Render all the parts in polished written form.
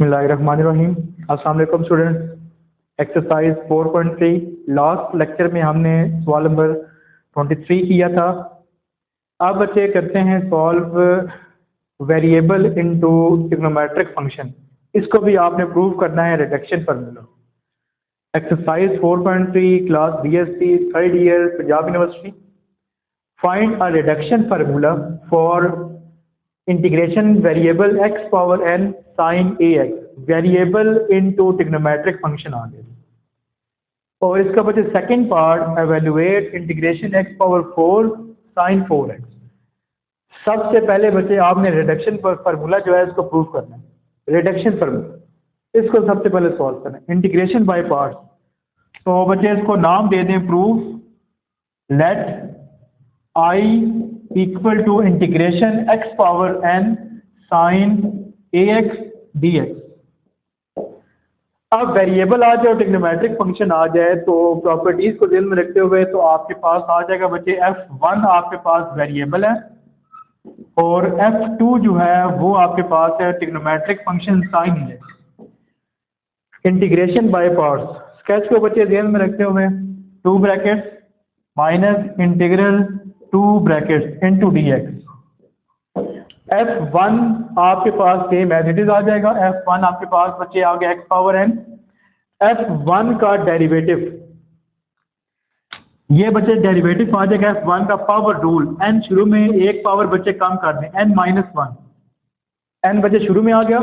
बिस्मिल्लाहिर्रहमानिर्रहीम। अस्सलाम वालेकुम स्टूडेंट्स। एक्सरसाइज 4.3 लास्ट लेक्चर में हमने सवाल नंबर 23 किया था। अब बच्चे करते हैं solve variable into trigonometric function. इसको भी आपने प्रूव करना है reduction formula. Exercise 4.3 class BSc third year Punjab university. Find a reduction formula for integration variable x power n sine ax variable into trigonometric function आ गया। और इसका बच्चे second part evaluate integration x power 4 sine 4x। सबसे पहले बच्चे आपने reduction formula जो है इसको प्रूव करना है। रिडक्शन फार्मूला इसको सबसे पहले सॉल्व करना है इंटीग्रेशन बाय पार्ट्स। तो बच्चे इसको नाम दे दें proof let I equal to integration x power n sine ax dx। अब वेरिएबल आ जाए और ट्रिग्नोमेट्रिक फंक्शन आ जाए तो प्रॉपर्टीज को ध्यान में रखते हुए तो आपके पास आ जाएगा बच्चे f1 आपके पास वेरिएबल है और f2 जो है वो आपके पास है trigonometric function sine ax। Integration by parts sketch को बच्चे ध्यान में रखते हुए 2 brackets minus integral 2 brackets into dx। f1 आपके पास सेम एज इट इज आ जाएगा। f1 आपके पास बच्चे आ गया x पावर n। f1 का डेरिवेटिव ये बच्चे डेरिवेटिव आ जाएगा f1 का पावर रूल n शुरू में एक पावर बच्चे कम कर दें n माइनस 1। n बच्चे शुरू में आ गया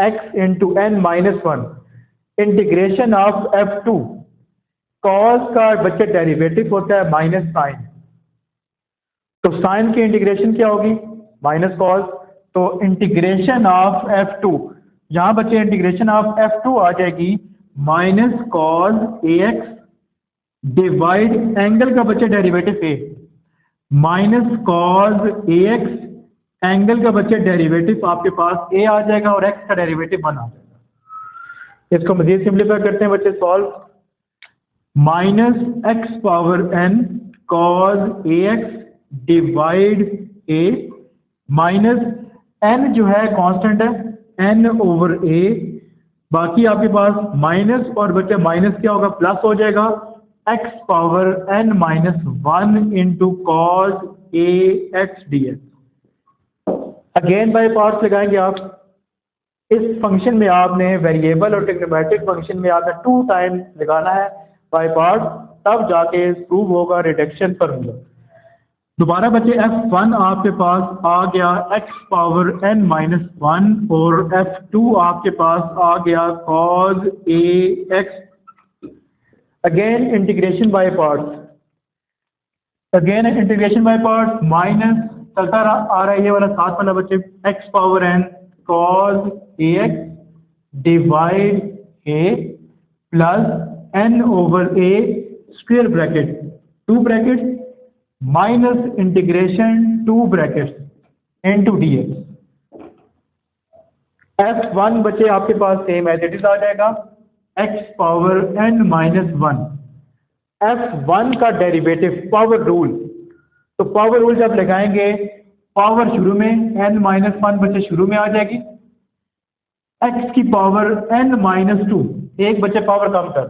x into n minus 1 integration of f2 cos का बच्चे डेरिवेटिव होता है माइनस साइन। तो साइन की इंटीग्रेशन क्या होगी माइनस कॉस। तो इंटीग्रेशन ऑफ f2 यहां बच्चे इंटीग्रेशन ऑफ f2 आ जाएगी minus cos ax divide angle का बच्चे derivative a minus cos ax angle का बच्चे डेरिवेटिव आपके पास a आ जाएगा और x का डेरिवेटिव 1 आ जाएगा। इसको मजीद सिंप्लीफाई करते हैं बच्चे solve minus x power n cos ax divide a minus n जो है कांस्टेंट है n ओवर a बाकी आपके पास माइनस और बच्चे माइनस क्या होगा प्लस हो जाएगा x power n minus 1 into cos ax dx। Again by parts लगाएंगे आप। इस फंक्शन में आपने वेरिएबल और ट्रिग्नोमेट्रिक फंक्शन में आपने 2 टाइम लगाना है बाय पार्ट तब जाके प्रूव होगा रिडक्शन फार्मूला। दोबारा बच्चे f1 आपके पास आ गया x पावर n माइनस 1 और f2 आपके पास आ गया cos ax। Again integration by parts. Again integration by parts minus चलता आ रहा है ये वाला साथ वाला बच्चे x power n cos ax divide a plus n over a square bracket 2 bracket minus integration 2 brackets into dx। f1 बच्चे आपके पास सेम एज इट इज आ जाएगा x power n minus 1। f1 का डेरिवेटिव पावर रूल। तो power rule जब लगाएंगे power शुरू में n minus 1 बच्चे शुरू में आ जाएगी x की पावर n माइनस 2 एक बच्चे पावर कम कर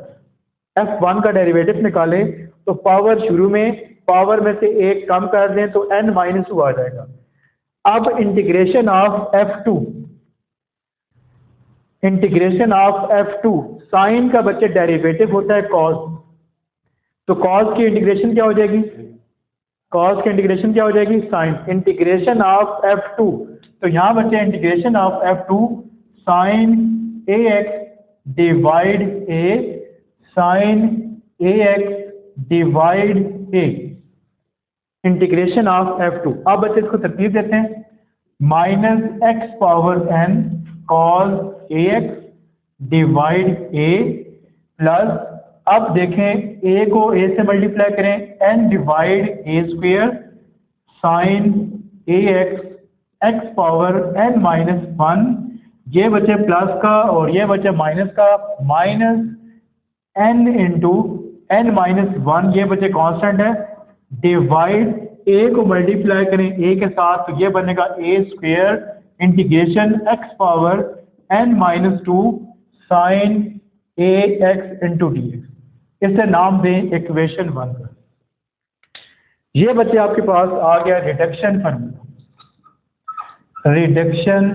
f1 का डेरिवेटिव निकाले तो पावर शुरू में पावर में से एक कम कर दें तो n माइनस 2 आ जाएगा। अब integration of f2 integration of f2 sine का बच्चे डेरिवेटिव होता है cos। तो cos की इंटीग्रेशन क्या हो जाएगी cos की इंटीग्रेशन क्या हो जाएगी साइन इंटीग्रेशन ऑफ f2। तो यहां बच्चे integration of f2 sine ax divide a sine ax divide a integration of f2। अब बच्चे इसको तरतीब देते हैं minus x power n cos ax divide a plus अब देखें a को a से मल्टीप्लाई करें n divide a square sine ax x power n minus 1 ये बचे प्लस का और ये बचे माइनस का minus n into n minus 1 ये बचे कांस्टेंट है डिवाइड a को मल्टीप्लाई करें a के साथ तो ये बनेगा a square integration x power n-2 sine a x into d x. इसे नाम दें इक्वेशन 1 का। ये बच्चे आपके पास आ गया reduction formula. Reduction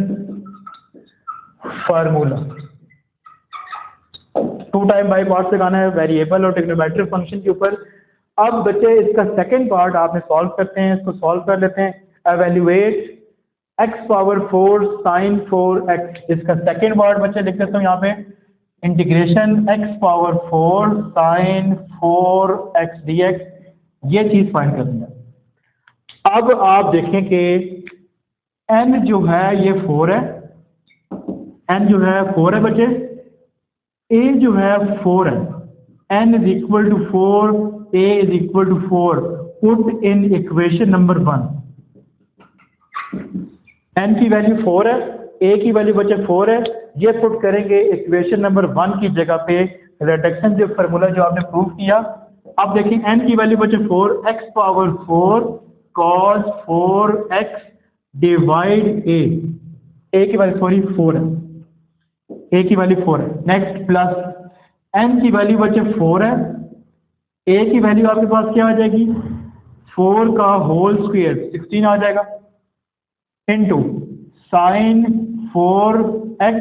formula 2 time by part लगाना है वेरिएबल और ट्रिग्नोमेट्रिक फंक्शन के ऊपर। अब बच्चे इसका सेकंड पार्ट आपने सॉल्व करते हैं, इसको सॉल्व कर लेते हैं। Evaluate x power 4 sine 4x। इसका सेकंड पार्ट बच्चे लिख देता हूँ यहाँ पे, integration x power 4 sine 4x dx। ये चीज फाइंड करनी है। अब आप देखें कि n जो है ये 4 है, n जो है 4 है बच्चे, a जो है 4 है, n is equal to 4, a is equal to 4। Put in equation number 1। n की वैल्यू 4 है, a की वैल्यू बच्चे 4 है, ये पुट करेंगे इक्वेशन नंबर 1 की जगह पे। रिडक्शन जो फार्मूला जो आपने प्रूव किया। अब देखिए n की वैल्यू बच्चे 4, x power 4 cos 4x divide a की वैल्यू सॉरी 4 है, a की वैल्यू 4 है। नेक्स्ट प्लस n की वैल्यू बच्चे 4 है, a की वैल्यू आपके पास क्या आ जाएगी, 4 का होल स्क्वायर 16 आ जाएगा, into sine 4x,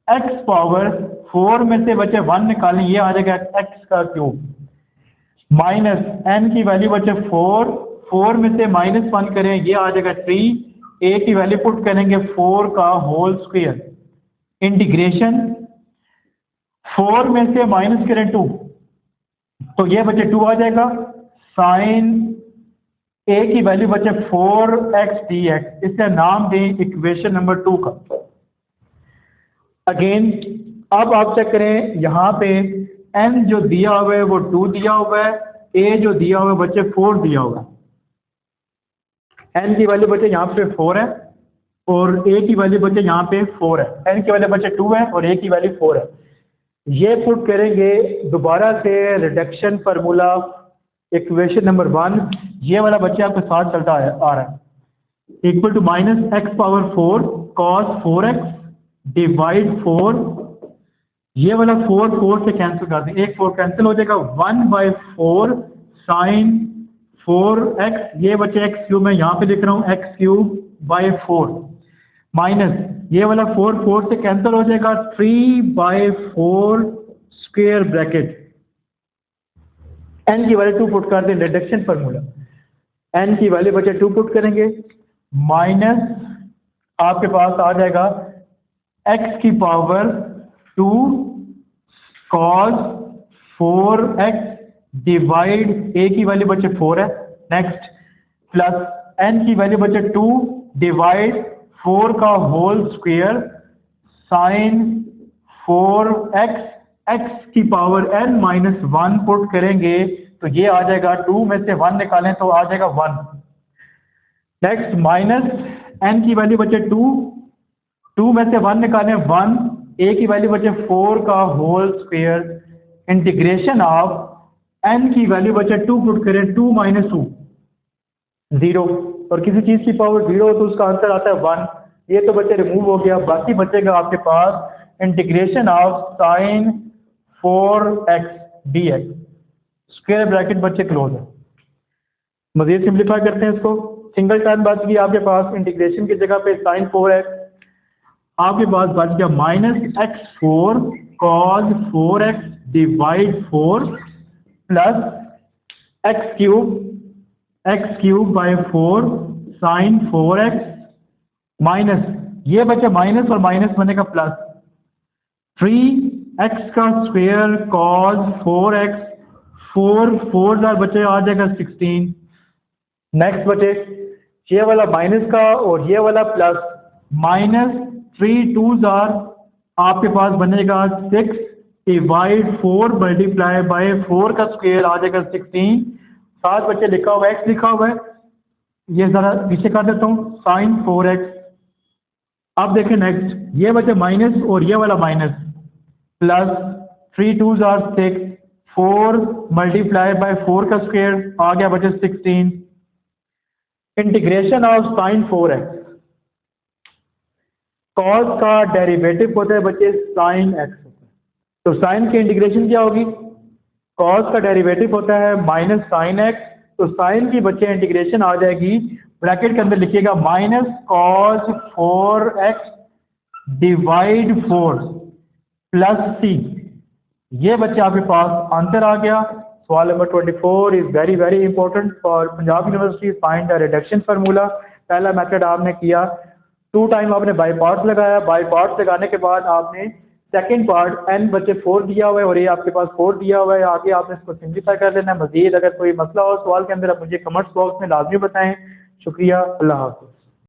x power 4 में से बच्चे 1 निकालें, ये आ जाएगा x का क्यूब, माइनस n की वैल्यू बच्चे 4, 4 में से -1 करें, ये आ जाएगा 3, a की वैल्यू पुट करेंगे 4 का होल स्क्वायर, इंटीग्रेशन 4 में से माइनस करें 2, तो ये बच्चे 2 आ जाएगा, साइन a की वैल्यू बचे 4x dx। इसे नाम दें इक्वेशन नंबर 2 का। अगेन अब आप चेक करें, यहाँ पे n जो दिया हुआ है वो 2 दिया हुआ है, a जो दिया हुआ है बच्चे 4 दिया हुआ है। n की वैल्यू बच्चे यहाँ पे 4 है और a की वैल्यू बच्चे यहाँ पे 4 है। n की वैल्यू बच्चे 2 है और a की वैल्यू 4 है। ये पुट करेंगे दोबारा से रिडक्शन फार्मूला इक्वेशन नंबर 1, ये वाला बच्चे आपके साथ चलता आ रहा है, equal to minus x power 4 cos 4x divide 4। ये वाला 4 से कैंसिल कर दें, एक 4 कैंसिल हो जाएगा, 1/4 साइन 4x। ये बच्चे x क्यूब मैं यहाँ पे लिख रहा हूँ, x क्यूब बाई 4 माइनस ये वाला 4 से कैंसिल हो जाएगा, 3/4 स्क्वायर ब्रैकेट। n की वैल्यू 2 पुट कर दें, रिडक्शन फार्मूला n की वैल्यू बचे 2 पुट करेंगे, माइनस आपके पास आ जाएगा x की power 2 cos 4x divide a की वैल्यू बचे 4 है, नेक्स्ट प्लस n की वैल्यू बचे 2 डिवाइड 4 का whole square sine 4x, x की पावर n-1 पुट करेंगे तो ये आ जाएगा, 2 में से 1 निकालें तो आ जाएगा 1। नेक्स्ट माइनस n की वैल्यू बचे 2, 2 में से 1 निकालें 1, a की वैल्यू बचे 4 का whole square, integration of n की वैल्यू बचे 2 पुट करें, 2 - 2 0, और किसी चीज की पावर 0 हो तो उसका आंसर आता है 1। ये तो बच्चे रिमूव हो गया, बाकी बचेगा आपके पास integration of sine 4x dx, square bracket बच्चे क्लोज है। मजीद सिंप्लीफाई करते हैं इसको, सिंगल टर्म बच गई आपके पास, इंटीग्रेशन की जगह पे साइन 4x आपके पास बच गया -x4 cos 4x divide 4 plus x cube by 4 sine 4x minus ये बचे माइनस और माइनस बनेगा प्लस 3x का स्क्वायर cos 4x, 4 बचे आ जाएगा 16। नेक्स्ट बचे ये वाला माइनस का और ये वाला प्लस, -3 2 आपके पास बनेगा 6 डिवाइड 4 मल्टीप्लाई बाय 4 का स्क्वायर आ जाएगा 16। 7 बच्चे लिखा हुआ है, x लिखा हुआ है, ये जरा पीछे कर देता हूँ, साइन 4x। अब देखें नेक्स्ट, ये बचे माइनस और ये वाला माइनस, प्लस 3 2 6, 4 मल्टीप्लाई बाय 4 का स्क्वायर आ गया बचे 16। Integration of sine 4x cos का डेरिवेटिव होता है बच्चे साइन एक्स होता है। तो साइन की इंटीग्रेशन क्या होगी? कॉस का डेरिवेटिव होता है माइनस साइन एक्स, तो साइन की बच्चे इंटीग्रेशन आ जाएगी, ब्रैकेट के अंदर लिखिएगा minus cos 4x divide 4 plus C. ये बच्चे आपके पास आंसर आ गया। सवाल नंबर 24 is very very important for Punjab university. Find the reduction formula. पहला मेथड आपने किया, 2 टाइम आपने बाई पार्ट्स लगाया, बाई पार्ट्स लगाने के बाद आपने सेकंड पार्ट n बच्चे 4 दिया हुआ है और ये आपके पास 4 दिया हुआ है, आगे आपने इसको सिंप्लीफाई कर लेना है। मजीद अगर कोई मसला हो सवाल के अंदर आप मुझे कमेंट्स बॉक्स में लाजमी बताएं। शुक्रिया, अल्लाह हाफ़िज़।